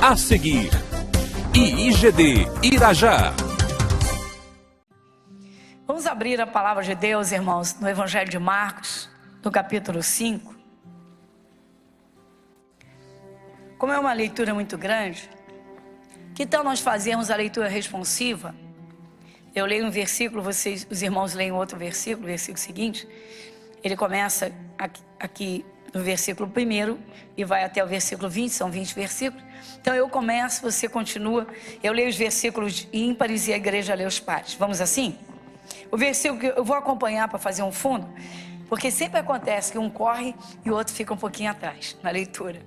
A seguir, IIGD Irajá. Vamos abrir a palavra de Deus, irmãos, no Evangelho de Marcos, no capítulo 5. Como é uma leitura muito grande, que tal nós fazermos a leitura responsiva? Eu leio um versículo, os irmãos leem outro versículo, o versículo seguinte. Ele começa aqui no versículo 1 e vai até o versículo 20, são 20 versículos. Então eu começo, você continua. Eu leio os versículos ímpares e a igreja lê os pares. Vamos assim? O versículo que eu vou acompanhar para fazer um fundo, porque sempre acontece que um corre e o outro fica um pouquinho atrás na leitura.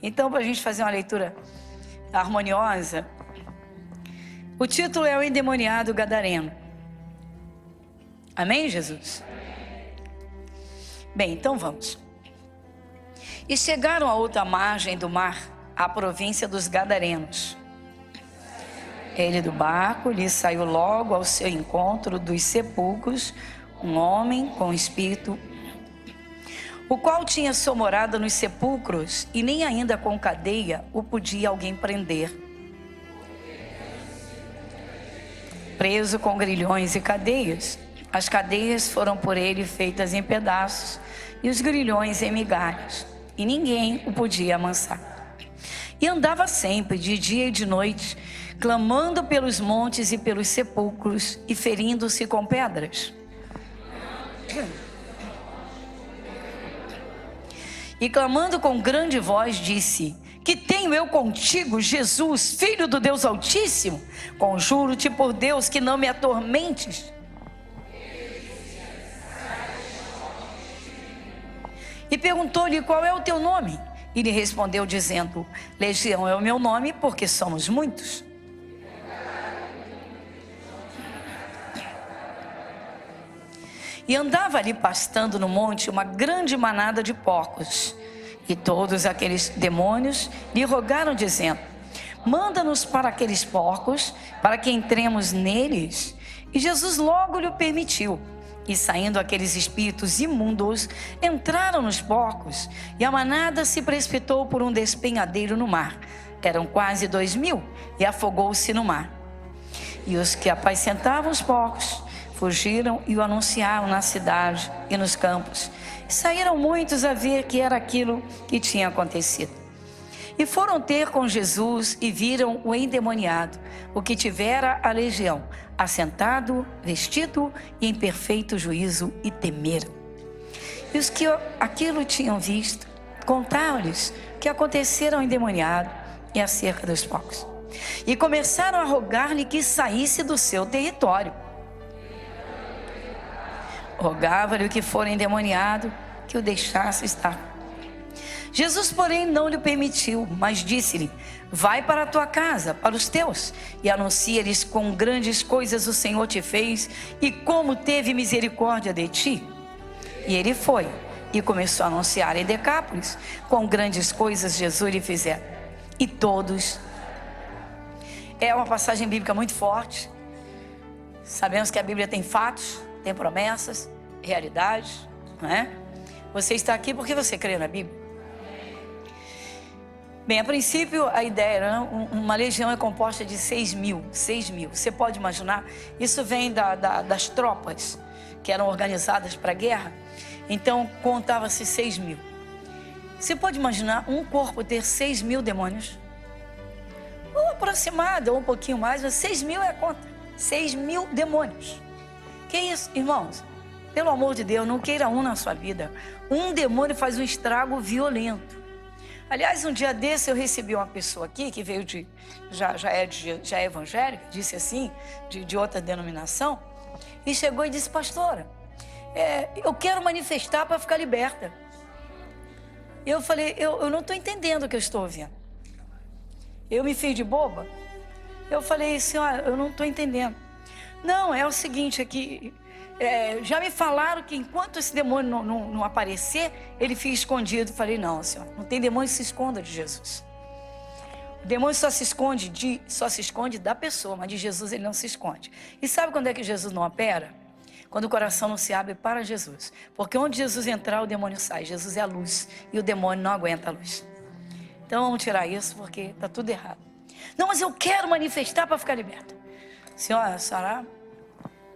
Então, para a gente fazer uma leitura harmoniosa, o título é O Endemoniado Gadareno. Amém, Jesus? Bem, então vamos. E chegaram à outra margem do mar, à província dos Gadarenos. Ele do barco lhe saiu logo ao seu encontro dos sepulcros, um homem com espírito, o qual tinha sua morada nos sepulcros, e nem ainda com cadeia o podia alguém prender. Preso com grilhões e cadeias, as cadeias foram por ele feitas em pedaços, e os grilhões em migalhas, e ninguém o podia amansar. E andava sempre, de dia e de noite, clamando pelos montes e pelos sepulcros, e ferindo-se com pedras. E clamando com grande voz, disse: Que tenho eu contigo, Jesus, Filho do Deus Altíssimo? Conjuro-te por Deus que não me atormentes. E perguntou-lhe: Qual é o teu nome? E lhe respondeu dizendo: Legião é o meu nome, porque somos muitos. E andava ali pastando no monte uma grande manada de porcos. E todos aqueles demônios lhe rogaram dizendo: Manda-nos para aqueles porcos, para que entremos neles. E Jesus logo lhe permitiu. E saindo aqueles espíritos imundos, entraram nos porcos, e a manada se precipitou por um despenhadeiro no mar. Eram quase 2.000, e afogou-se no mar. E os que apacentavam os porcos fugiram e o anunciaram na cidade e nos campos. E saíram muitos a ver que era aquilo que tinha acontecido. E foram ter com Jesus e viram o endemoniado, o que tivera a legião, assentado, vestido e em perfeito juízo, e temeram. E os que aquilo tinham visto, contaram-lhes o que acontecera ao endemoniado e acerca dos porcos. E começaram a rogar-lhe que saísse do seu território. Rogava-lhe o que fora endemoniado, que o deixasse estar. Jesus, porém, não lhe permitiu, mas disse-lhe: Vai para a tua casa, para os teus, e anuncia-lhes quão grandes coisas o Senhor te fez, e como teve misericórdia de ti. E ele foi, e começou a anunciar em Decápolis quão grandes coisas Jesus lhe fizera. E todos... É uma passagem bíblica muito forte. Sabemos que a Bíblia tem fatos, tem promessas, realidades, não é? Você está aqui porque você crê na Bíblia. Bem, a princípio a ideia era, uma legião é composta de 6.000. Você pode imaginar, isso vem das tropas que eram organizadas para a guerra. Então contava-se 6.000. Você pode imaginar um corpo ter 6.000 demônios? Ou aproximado, ou um pouquinho mais, mas 6.000 é a conta. 6.000 demônios. Que isso, irmãos? Pelo amor de Deus, não queira um na sua vida. Um demônio faz um estrago violento. Aliás, um dia desse eu recebi uma pessoa aqui que veio já é evangélica, disse assim, de outra denominação, e chegou e disse: Pastora, eu quero manifestar para ficar liberta. E eu falei: eu não estou entendendo o que eu estou ouvindo. Eu me fiz de boba. Eu falei: Senhora, eu não estou entendendo. Não, é o seguinte aqui. Já me falaram que enquanto esse demônio não aparecer, ele fica escondido. Falei: não, senhor, não tem demônio que se esconda de Jesus. O demônio só se esconde da pessoa, mas de Jesus ele não se esconde. E sabe quando é que Jesus não opera? Quando o coração não se abre para Jesus. Porque onde Jesus entrar, o demônio sai. Jesus é a luz e o demônio não aguenta a luz. Então vamos tirar isso porque está tudo errado. Não, mas eu quero manifestar para ficar liberta. Senhora, a senhora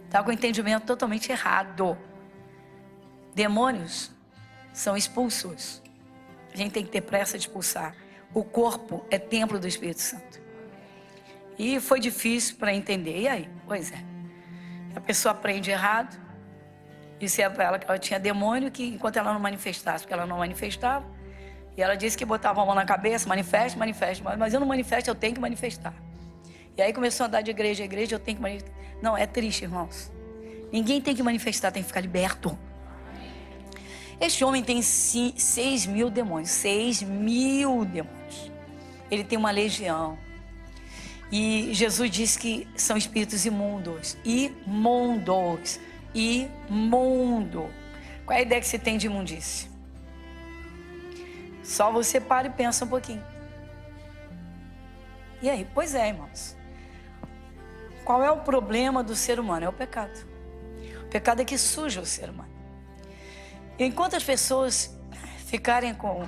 está com o entendimento totalmente errado. Demônios são expulsos. A gente tem que ter pressa de expulsar. O corpo é templo do Espírito Santo. E foi difícil para entender. E aí? Pois é. A pessoa aprende errado. Disse para ela que ela tinha demônio, que enquanto ela não manifestasse, porque ela não manifestava. E ela disse que botava a mão na cabeça, manifeste, mas eu não manifesto, eu tenho que manifestar. E aí começou a andar de igreja a igreja, eu tenho que manifestar. Não, é triste, irmãos. Ninguém tem que manifestar, tem que ficar liberto. Este homem tem 6.000 demônios, 6.000 demônios. Ele tem uma legião. E Jesus disse que são espíritos imundos. Imundos. Imundo. Qual é a ideia que você tem de imundície? Só você para e pensa um pouquinho. E aí? Pois é, irmãos. Qual é o problema do ser humano? É o pecado. O pecado é que suja o ser humano. Enquanto as pessoas ficarem com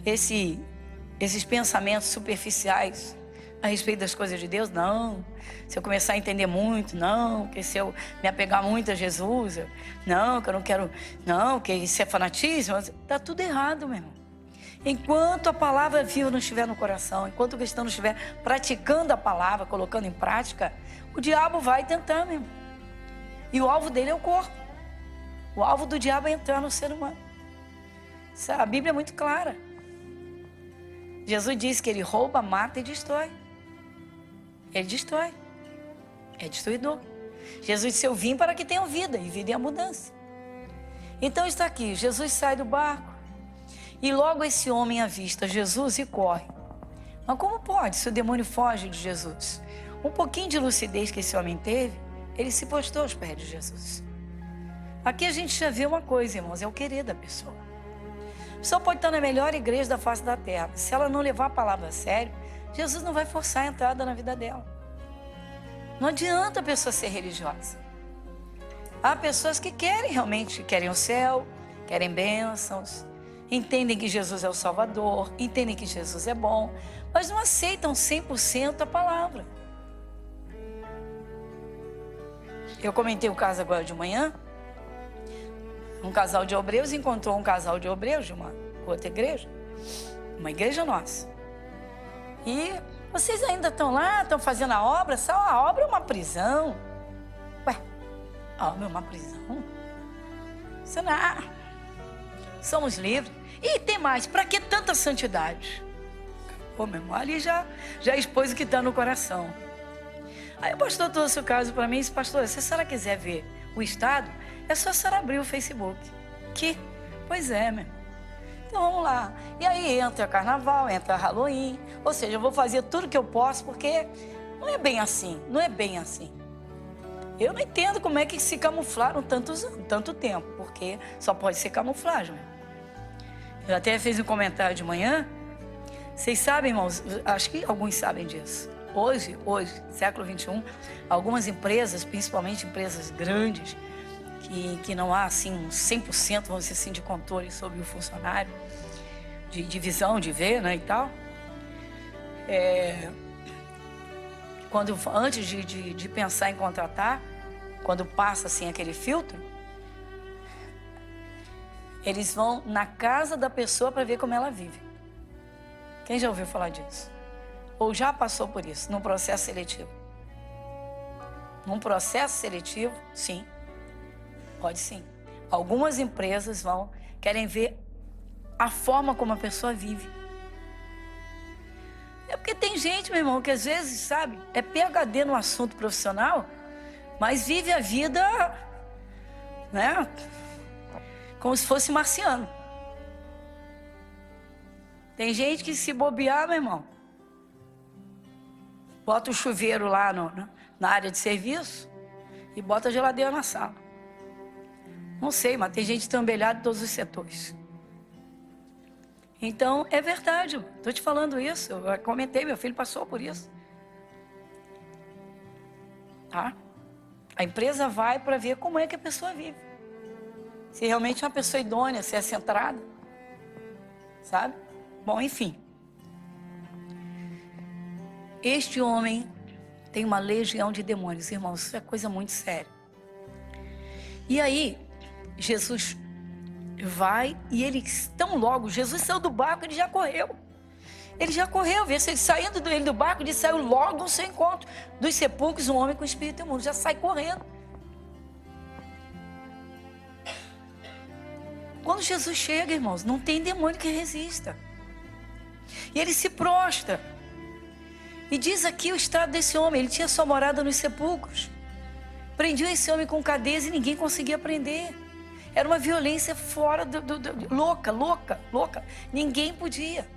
esses pensamentos superficiais a respeito das coisas de Deus, não. Se eu começar a entender muito, não. Que se eu me apegar muito a Jesus, não, que eu não quero, não, que isso é fanatismo. Está tudo errado, meu irmão. Enquanto a palavra viva não estiver no coração, enquanto o cristão não estiver praticando a palavra, colocando em prática, o diabo vai tentar, meu irmão. E o alvo dele é o corpo. O alvo do diabo é entrar no ser humano. A Bíblia é muito clara. Jesus disse que ele rouba, mata e destrói. Ele destrói. É destruidor. Jesus disse, eu vim para que tenham vida, e vida em abundância. Então está aqui, Jesus sai do barco, e logo esse homem avista Jesus e corre. Mas como pode, se o demônio foge de Jesus? Um pouquinho de lucidez que esse homem teve, ele se postou aos pés de Jesus. Aqui a gente já vê uma coisa, irmãos, é o querer da pessoa. A pessoa pode estar na melhor igreja da face da terra. Se ela não levar a palavra a sério, Jesus não vai forçar a entrada na vida dela. Não adianta a pessoa ser religiosa. Há pessoas que querem realmente, querem o céu, querem bênçãos, entendem que Jesus é o Salvador, entendem que Jesus é bom, mas não aceitam 100% a palavra. Eu comentei o caso agora de manhã. Um casal de obreiros encontrou um casal de obreiros de uma outra igreja, uma igreja nossa. E vocês ainda estão lá, estão fazendo a obra? Só a obra é uma prisão. Ué, a obra é uma prisão? Isso não. Somos livres. E tem mais, para que tanta santidade? Pô, meu irmão, ali já expôs o que está no coração. Aí o pastor trouxe o caso para mim e disse, pastor, se a senhora quiser ver o estado, é só a senhora abrir o Facebook. Pois é, meu. Então vamos lá. E aí entra carnaval, entra Halloween. Ou seja, eu vou fazer tudo que eu posso, porque não é bem assim. Não é bem assim. Eu não entendo como é que se camuflaram tanto tempo, porque só pode ser camuflagem. Eu até fiz um comentário de manhã. Vocês sabem, irmãos, acho que alguns sabem disso. Hoje, século XXI, algumas empresas, principalmente empresas grandes, que não há assim um 100%, vamos dizer assim, de controle sobre o funcionário, de visão, de ver, né, e tal. Antes de pensar em contratar, quando passa assim aquele filtro, eles vão na casa da pessoa para ver como ela vive. Quem já ouviu falar disso? Ou já passou por isso, num processo seletivo? Num processo seletivo, sim. Pode sim. Algumas empresas querem ver a forma como a pessoa vive. É porque tem gente, meu irmão, que às vezes, sabe, é PhD no assunto profissional, mas vive a vida, né, como se fosse marciano. Tem gente que se bobear, meu irmão, bota o chuveiro lá na área de serviço e bota a geladeira na sala. Não sei, mas tem gente tambelhada em todos os setores. Então, é verdade, estou te falando isso. Eu comentei, meu filho passou por isso. Tá? A empresa vai para ver como é que a pessoa vive. Se realmente é uma pessoa idônea, se é centrada. Sabe? Bom, enfim. Este homem tem uma legião de demônios, irmãos, isso é coisa muito séria. E aí, Jesus vai e ele, tão logo, Jesus saiu do barco, ele já correu. Ele já correu, vê se ele saindo do barco, ele saiu logo ao seu encontro. Dos sepulcros, um homem com espírito imundo, já sai correndo. Quando Jesus chega, irmãos, não tem demônio que resista. E ele se prostra. E diz aqui o estado desse homem, ele tinha sua morada nos sepulcros. Prendiam esse homem com cadeias e ninguém conseguia prender. Era uma violência fora louca. Ninguém podia.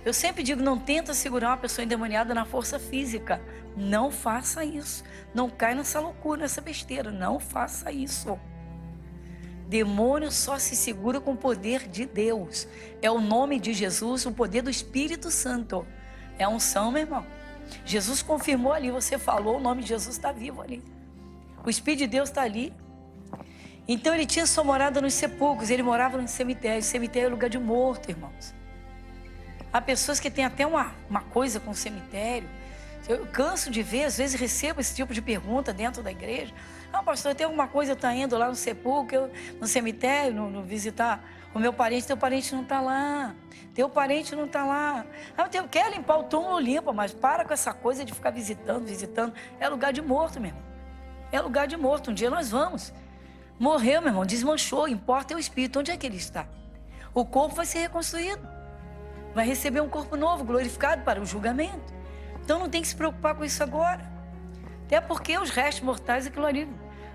Eu sempre digo, não tenta segurar uma pessoa endemoniada na força física. Não faça isso. Não cai nessa loucura, nessa besteira. Não faça isso. Demônio só se segura com o poder de Deus. É o nome de Jesus, o poder do Espírito Santo. É a unção, meu irmão. Jesus confirmou ali, você falou, o nome de Jesus está vivo ali. O Espírito de Deus está ali. Então ele tinha sua morada nos sepulcros, ele morava no cemitério. Cemitério é lugar de morto, irmãos. Há pessoas que têm até uma coisa com o cemitério. Eu canso de ver, às vezes recebo esse tipo de pergunta dentro da igreja. Ah, pastor, tem alguma coisa, eu estou indo lá no sepulcro, no cemitério, no visitar o meu parente, teu parente não está lá. Teu parente não está lá. Ah, eu quero limpar o túmulo, limpa, mas para com essa coisa de ficar visitando. É lugar de morto, meu irmão. É lugar de morto, um dia nós vamos. Morreu, meu irmão, desmanchou, importa é o espírito, onde é que ele está? O corpo vai ser reconstruído. Vai receber um corpo novo, glorificado para o julgamento. Então não tem que se preocupar com isso agora. Até porque os restos mortais, aquilo ali,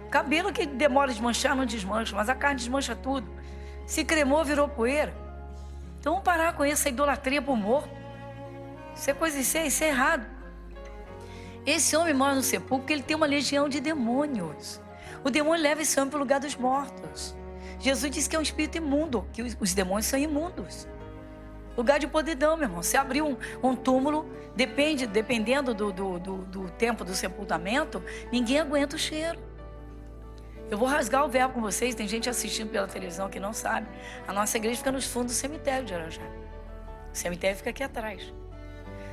o cabelo que demora a desmanchar não desmancha, mas a carne desmancha tudo. Se cremou, virou poeira. Então vamos parar com essa idolatria por morto. Isso é errado. Esse homem mora no sepulcro porque ele tem uma legião de demônios. O demônio leva esse homem para o lugar dos mortos. Jesus disse que é um espírito imundo, que os demônios são imundos. Lugar de podridão, meu irmão. Se abrir um túmulo, dependendo do tempo do sepultamento, ninguém aguenta o cheiro. Eu vou rasgar o verbo com vocês, tem gente assistindo pela televisão que não sabe. A nossa igreja fica nos fundos do cemitério de Arajá. O cemitério fica aqui atrás.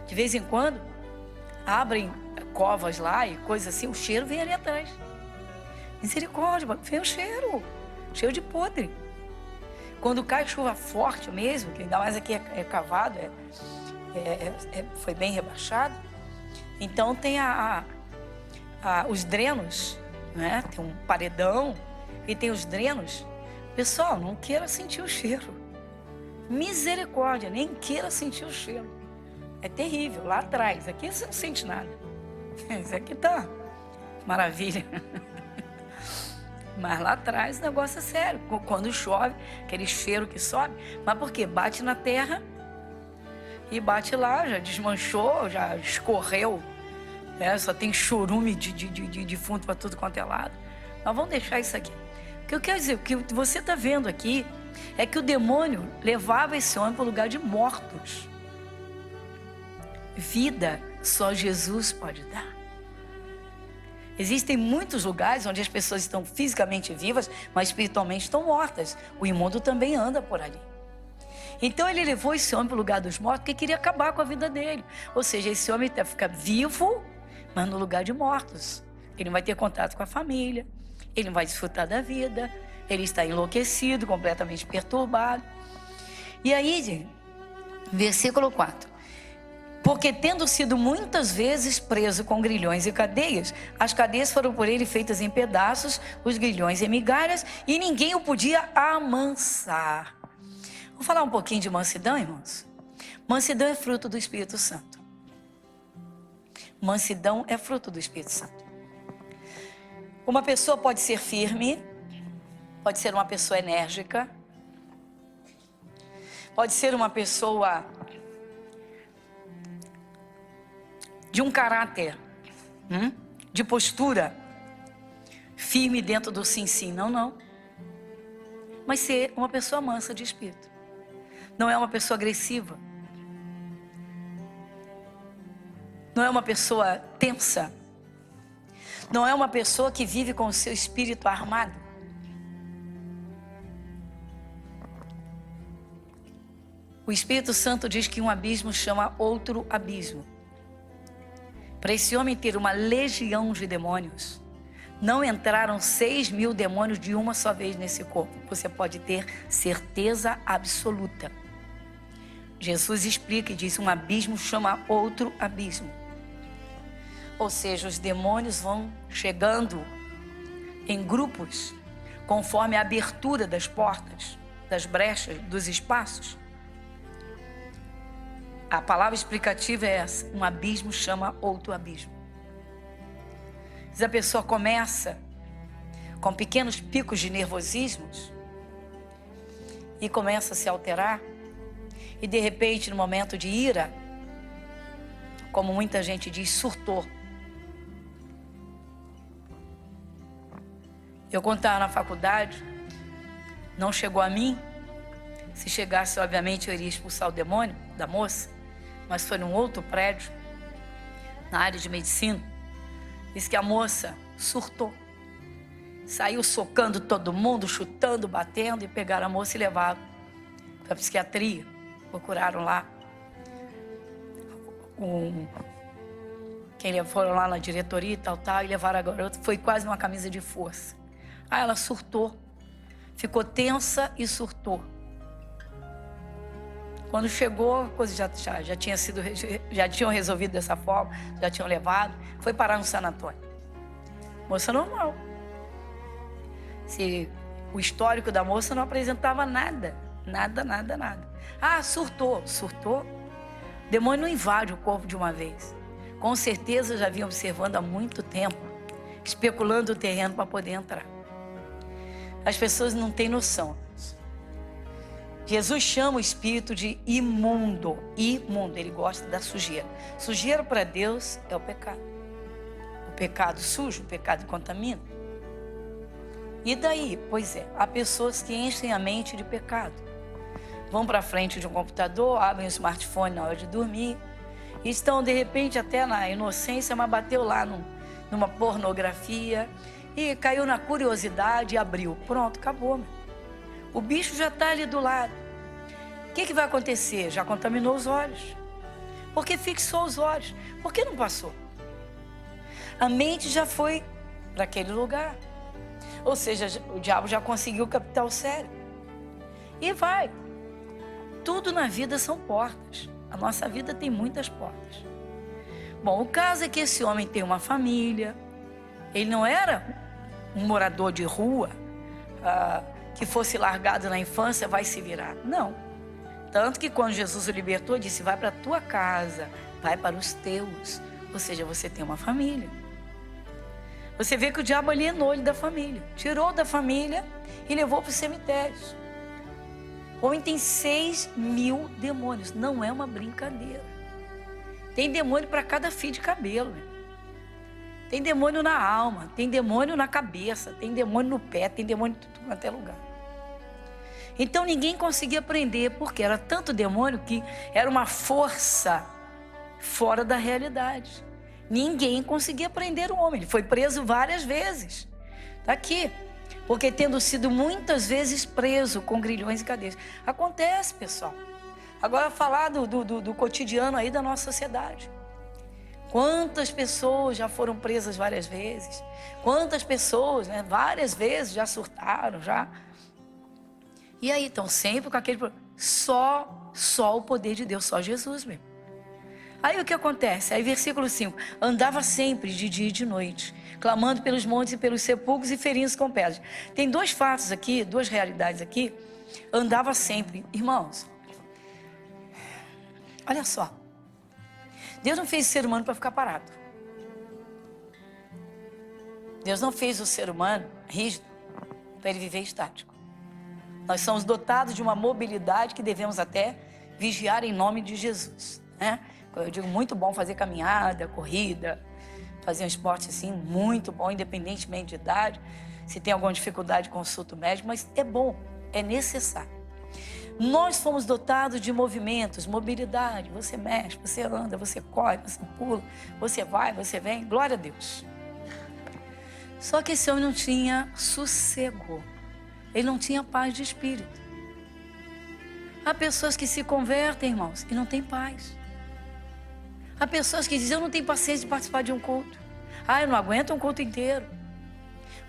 De vez em quando, abrem covas lá e coisas assim, o cheiro vem ali atrás. Misericórdia, vem o cheiro de podre. Quando cai chuva forte mesmo, que ainda mais aqui é cavado, foi bem rebaixado, então tem os drenos, né? Tem um paredão e tem os drenos. Pessoal, não queira sentir o cheiro. Misericórdia, nem queira sentir o cheiro. É terrível, lá atrás. Aqui você não sente nada. Isso aqui tá maravilha. Mas lá atrás o negócio é sério. Quando chove, aquele cheiro que sobe. Mas por quê? Bate na terra e bate lá, já desmanchou, já escorreu. Só tem chorume de defunto para tudo quanto é lado. Mas vamos deixar isso aqui. O que eu quero dizer, o que você está vendo aqui é que o demônio levava esse homem para o lugar de mortos. Vida só Jesus pode dar. Existem muitos lugares onde as pessoas estão fisicamente vivas, mas espiritualmente estão mortas. O imundo também anda por ali. Então ele levou esse homem para o lugar dos mortos porque queria acabar com a vida dele. Ou seja, esse homem fica vivo, mas no lugar de mortos. Ele não vai ter contato com a família, ele não vai desfrutar da vida, ele está enlouquecido, completamente perturbado. E aí, versículo 4. Porque tendo sido muitas vezes preso com grilhões e cadeias, as cadeias foram por ele feitas em pedaços, os grilhões em migalhas, e ninguém o podia amansar. Vou falar um pouquinho de mansidão, irmãos. Mansidão é fruto do Espírito Santo. Mansidão é fruto do Espírito Santo. Uma pessoa pode ser firme, pode ser uma pessoa enérgica, pode ser uma pessoa de um caráter, de postura firme dentro do sim, não. Mas ser uma pessoa mansa de espírito. Não é uma pessoa agressiva. Não é uma pessoa tensa. Não é uma pessoa que vive com o seu espírito armado. O Espírito Santo diz que um abismo chama outro abismo. Para esse homem ter uma legião de demônios, não entraram 6.000 demônios de uma só vez nesse corpo. Você pode ter certeza absoluta. Jesus explica e diz: um abismo chama outro abismo. Ou seja, os demônios vão chegando em grupos, conforme a abertura das portas, das brechas, dos espaços. A palavra explicativa é essa: um abismo chama outro abismo. Se a pessoa começa com pequenos picos de nervosismos e começa a se alterar, e de repente, no momento de ira, como muita gente diz, surtou. Eu, quando estava na faculdade, não chegou a mim. Se chegasse, obviamente, eu iria expulsar o demônio da moça, mas foi num outro prédio, na área de medicina. Diz que a moça surtou. Saiu socando todo mundo, chutando, batendo, e pegaram a moça e levaram para a psiquiatria. Procuraram lá. Quem foram lá na diretoria e tal, e levaram a garota. Foi quase uma camisa de força. Aí ela surtou. Ficou tensa e surtou. Quando chegou, a coisa já tinha sido, já tinham resolvido dessa forma, já tinham levado, foi parar no sanatório. Moça normal. O histórico da moça não apresentava nada. Nada. Ah, surtou. Demônio não invade o corpo de uma vez. Com certeza já vinha observando há muito tempo, especulando o terreno para poder entrar. As pessoas não têm noção. Jesus chama o espírito de imundo. Imundo, ele gosta da sujeira. Sujeira para Deus é o pecado. O pecado sujo, o pecado contamina. E daí? Pois é, há pessoas que enchem a mente de pecado. Vão para frente de um computador, abrem o smartphone na hora de dormir, e estão de repente até na inocência, mas bateu lá numa pornografia, e caiu na curiosidade e abriu. Pronto, acabou, meu. O bicho já está ali do lado. O que vai acontecer? Já contaminou os olhos. Porque fixou os olhos. Por que não passou? A mente já foi para aquele lugar. Ou seja, o diabo já conseguiu captar o cérebro. E vai. Tudo na vida são portas. A nossa vida tem muitas portas. Bom, o caso é que esse homem tem uma família. Ele não era um morador de rua, que fosse largado na infância, vai se virar. Não. Tanto que quando Jesus o libertou, disse: vai para a tua casa, vai para os teus. Ou seja, você tem uma família. Você vê que o diabo alienou ele da família. Tirou da família e levou para os cemitérios. O homem tem 6.000 demônios. Não é uma brincadeira. Tem demônio para cada fio de cabelo. Tem demônio na alma, tem demônio na cabeça, tem demônio no pé, tem demônio em tudo quanto é lugar. Então ninguém conseguia prender, porque era tanto demônio que era uma força fora da realidade. Ninguém conseguia prender o homem. Ele foi preso várias vezes. Está aqui. Porque tendo sido muitas vezes preso com grilhões e cadeias. Acontece, pessoal. Agora falar do cotidiano aí da nossa sociedade. Quantas pessoas já foram presas várias vezes? Quantas pessoas, várias vezes já surtaram, já. E aí, estão sempre com aquele problema. Só o poder de Deus, só Jesus mesmo. Aí o que acontece? Aí versículo 5. Andava sempre de dia e de noite, clamando pelos montes e pelos sepulcros e ferindo-se com pedras. Tem dois fatos aqui, duas realidades aqui. Andava sempre. Irmãos, olha só. Deus não fez o ser humano para ficar parado. Deus não fez o ser humano rígido para ele viver estático. Nós somos dotados de uma mobilidade que devemos até vigiar em nome de Jesus, né? Eu digo, muito bom fazer caminhada, corrida, fazer um esporte assim, muito bom, independentemente de idade. Se tem alguma dificuldade, consulta o médico, mas é bom, é necessário. Nós fomos dotados de movimentos, mobilidade. Você mexe, você anda, você corre, você pula, você vai, você vem. Glória a Deus. Só que esse homem não tinha sossego. Ele não tinha paz de espírito. Há pessoas que se convertem, irmãos, e não têm paz. Há pessoas que dizem, eu não tenho paciência de participar de um culto. Eu não aguento um culto inteiro.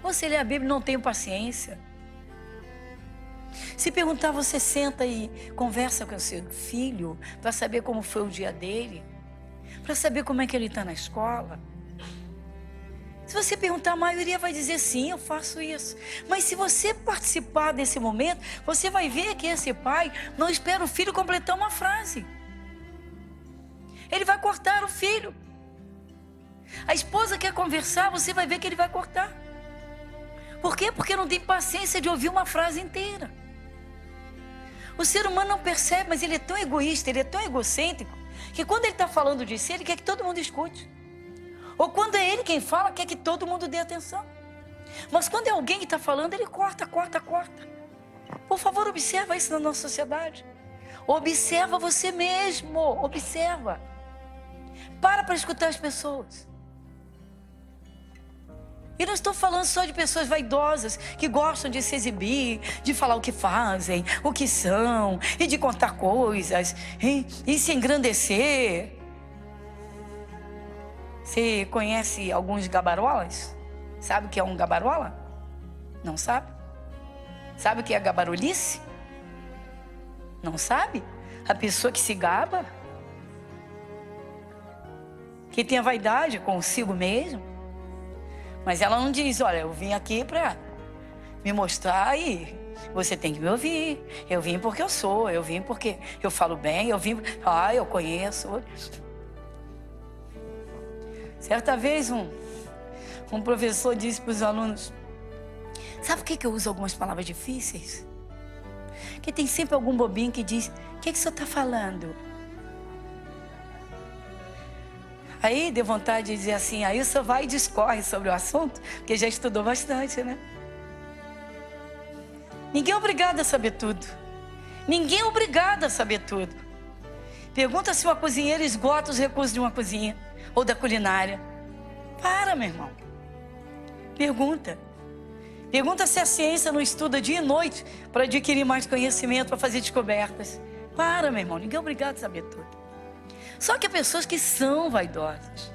Você lê a Bíblia e não tem paciência. Se perguntar, você senta e conversa com o seu filho para saber como foi o dia dele, para saber como é que ele está na escola. Se você perguntar, a maioria vai dizer sim, eu faço isso. Mas se você participar desse momento, você vai ver que esse pai não espera o filho completar uma frase. Ele vai cortar o filho. A esposa quer conversar, você vai ver que ele vai cortar. Por quê? Porque não tem paciência de ouvir uma frase inteira. O ser humano não percebe, mas ele é tão egoísta, ele é tão egocêntrico, que quando ele está falando de si, ele quer que todo mundo escute. Ou quando é ele quem fala, quer que todo mundo dê atenção. Mas quando é alguém que está falando, ele corta. Por favor, observa isso na nossa sociedade. Observa você mesmo, observa. Para escutar as pessoas. E não estou falando só de pessoas vaidosas, que gostam de se exibir, de falar o que fazem, o que são, e de contar coisas, e se engrandecer. Você conhece alguns gabarolas? Sabe o que é um gabarola? Não sabe? Sabe o que é gabarolice? Não sabe? A pessoa que se gaba, que tem a vaidade consigo mesmo. Mas ela não diz, olha, eu vim aqui para me mostrar e você tem que me ouvir. Eu vim porque eu sou, eu vim porque eu falo bem, eu vim, eu conheço. Certa vez um professor disse para os alunos, sabe por que eu uso algumas palavras difíceis? Que tem sempre algum bobinho que diz, o que o senhor está falando? Aí deu vontade de dizer assim, aí o senhor vai e discorre sobre o assunto, porque já estudou bastante, né? Ninguém é obrigado a saber tudo. Ninguém é obrigado a saber tudo. Pergunta se uma cozinheira esgota os recursos de uma cozinha ou da culinária. Para, meu irmão. Pergunta. Pergunta se a ciência não estuda dia e noite para adquirir mais conhecimento, para fazer descobertas. Para, meu irmão. Ninguém é obrigado a saber tudo. Só que há pessoas que são vaidosas.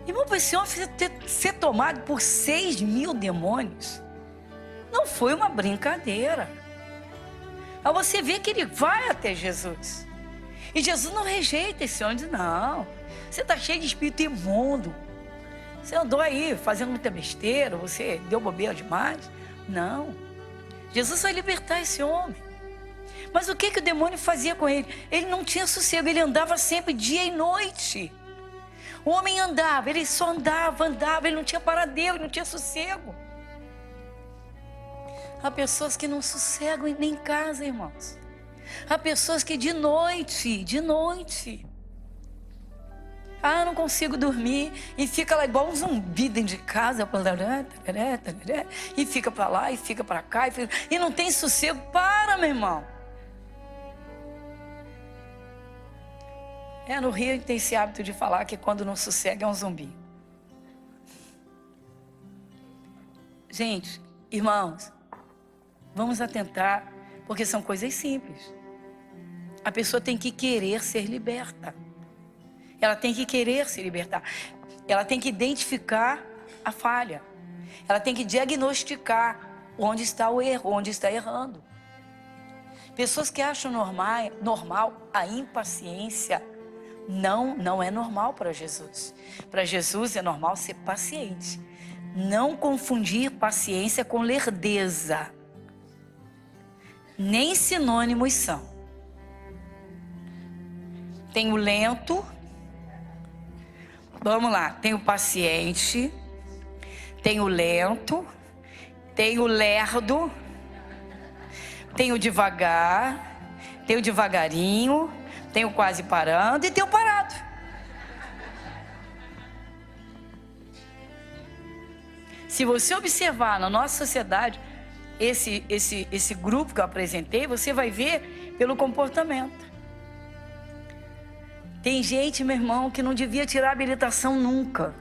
Irmão, para esse homem ser tomado por 6.000 demônios, não foi uma brincadeira. Aí você vê que ele vai até Jesus. E Jesus não rejeita esse homem, diz, não, você está cheio de espírito imundo. Você andou aí fazendo muita besteira, você deu bobeira demais. Não. Jesus vai libertar esse homem. Mas o que o demônio fazia com ele? Ele não tinha sossego, ele andava sempre dia e noite. O homem andava, ele só andava, ele não tinha paradeiro, ele não tinha sossego. Há pessoas que não sossegam nem em casa, irmãos. Há pessoas que de noite, não consigo dormir, e fica lá igual um zumbi dentro de casa, e fica para lá, e fica para cá, e não tem sossego. Para, meu irmão. No Rio tem esse hábito de falar que quando não sossega é um zumbi. Gente, irmãos, vamos atentar, porque são coisas simples. A pessoa tem que querer ser liberta. Ela tem que querer se libertar. Ela tem que identificar a falha. Ela tem que diagnosticar onde está o erro, onde está errando. Pessoas que acham normal a impaciência, não é normal para Jesus. Para Jesus é normal ser paciente. Não confundir paciência com lerdeza. Nem sinônimos são. Tem o lento. Vamos lá. Tem o paciente. Tem o lento. Tem o lerdo. Tem o devagar. Tem o devagarinho. Tem o quase parando e tem o parado. Se você observar na nossa sociedade esse grupo que eu apresentei, você vai ver pelo comportamento. Tem gente, meu irmão, que não devia tirar a habilitação nunca.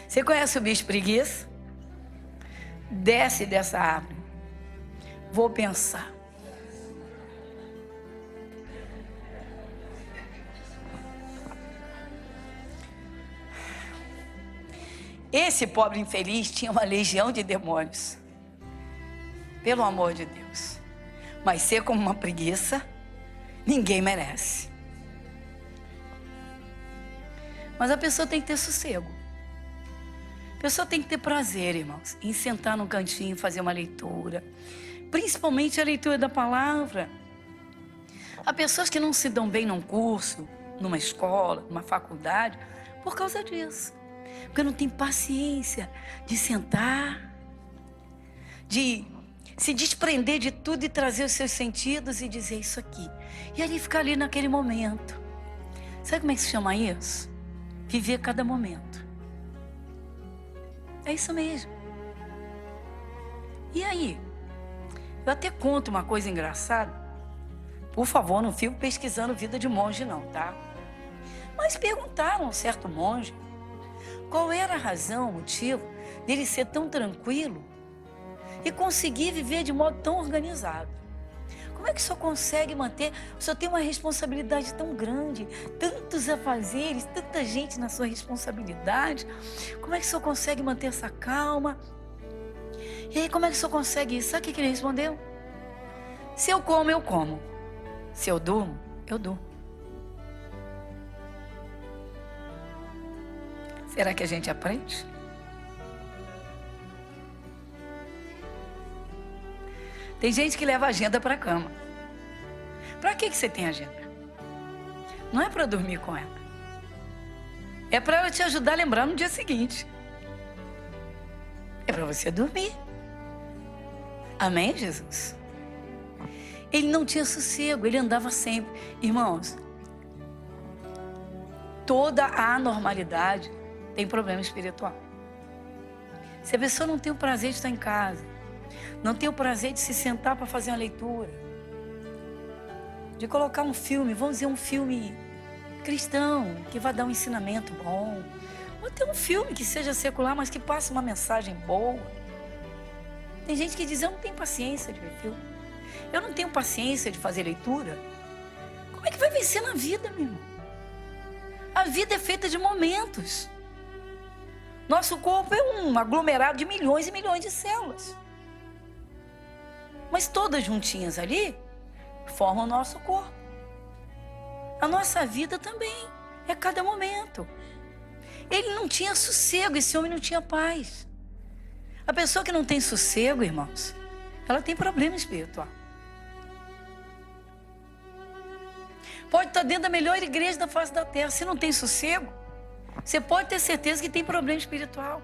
Você conhece o bicho preguiça? Desce dessa árvore. Vou pensar. Esse pobre infeliz tinha uma legião de demônios. Pelo amor de Deus. Mas ser como uma preguiça, ninguém merece. Mas a pessoa tem que ter sossego. A pessoa tem que ter prazer, irmãos, em sentar num cantinho, fazer uma leitura. Principalmente a leitura da palavra. Há pessoas que não se dão bem num curso, numa escola, numa faculdade, por causa disso. Porque não tem paciência de sentar, de se desprender de tudo e trazer os seus sentidos e dizer isso aqui. E ali ficar ali naquele momento. Sabe como é que se chama isso? Viver cada momento. É isso mesmo. E aí? Eu até conto uma coisa engraçada. Por favor, não fico pesquisando vida de monge não, tá? Mas perguntaram a um certo monge qual era a razão, o motivo dele ser tão tranquilo e conseguir viver de modo tão organizado. Como é que o senhor consegue manter? O senhor tem uma responsabilidade tão grande, tantos afazeres, tanta gente na sua responsabilidade. Como é que o senhor consegue manter essa calma? E aí, como é que o senhor consegue isso? Sabe o que ele respondeu? Se eu como, eu como. Se eu durmo, eu durmo. Será que a gente aprende? Tem gente que leva agenda para a cama. Para que você tem agenda? Não é para dormir com ela. É para ela te ajudar a lembrar no dia seguinte. É para você dormir. Amém, Jesus? Ele não tinha sossego, ele andava sempre. Irmãos, toda a anormalidade tem problema espiritual. Se a pessoa não tem o prazer de estar em casa, não tem o prazer de se sentar para fazer uma leitura, de colocar um filme, vamos dizer um filme cristão, que vai dar um ensinamento bom, ou ter um filme que seja secular, mas que passe uma mensagem boa. Tem gente que diz, eu não tenho paciência de ver filme, eu não tenho paciência de fazer leitura. Como é que vai vencer na vida, meu irmão? A vida é feita de momentos. Nosso corpo é um aglomerado de milhões e milhões de células. Mas todas juntinhas ali formam o nosso corpo. A nossa vida também é cada momento. Ele não tinha sossego, esse homem não tinha paz. A pessoa que não tem sossego, irmãos, ela tem problema espiritual. Pode estar dentro da melhor igreja da face da terra, se não tem sossego, você pode ter certeza que tem problema espiritual.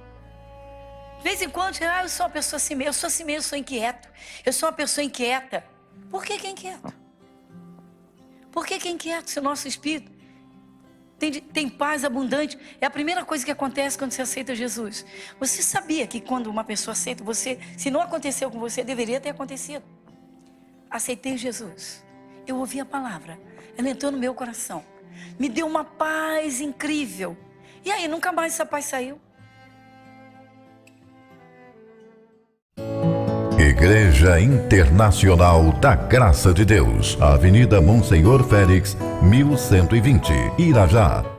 De vez em quando, eu sou uma pessoa assim mesmo, eu sou assim mesmo, eu sou inquieto. Eu sou uma pessoa inquieta. Por que é inquieto? Por que é inquieto se o nosso espírito tem paz abundante? É a primeira coisa que acontece quando você aceita Jesus. Você sabia que quando uma pessoa aceita você, se não aconteceu com você, deveria ter acontecido. Aceitei Jesus. Eu ouvi a palavra. Ela entrou no meu coração. Me deu uma paz incrível. E aí, nunca mais essa paz saiu. Igreja Internacional da Graça de Deus, Avenida Monsenhor Félix, 1120, Irajá.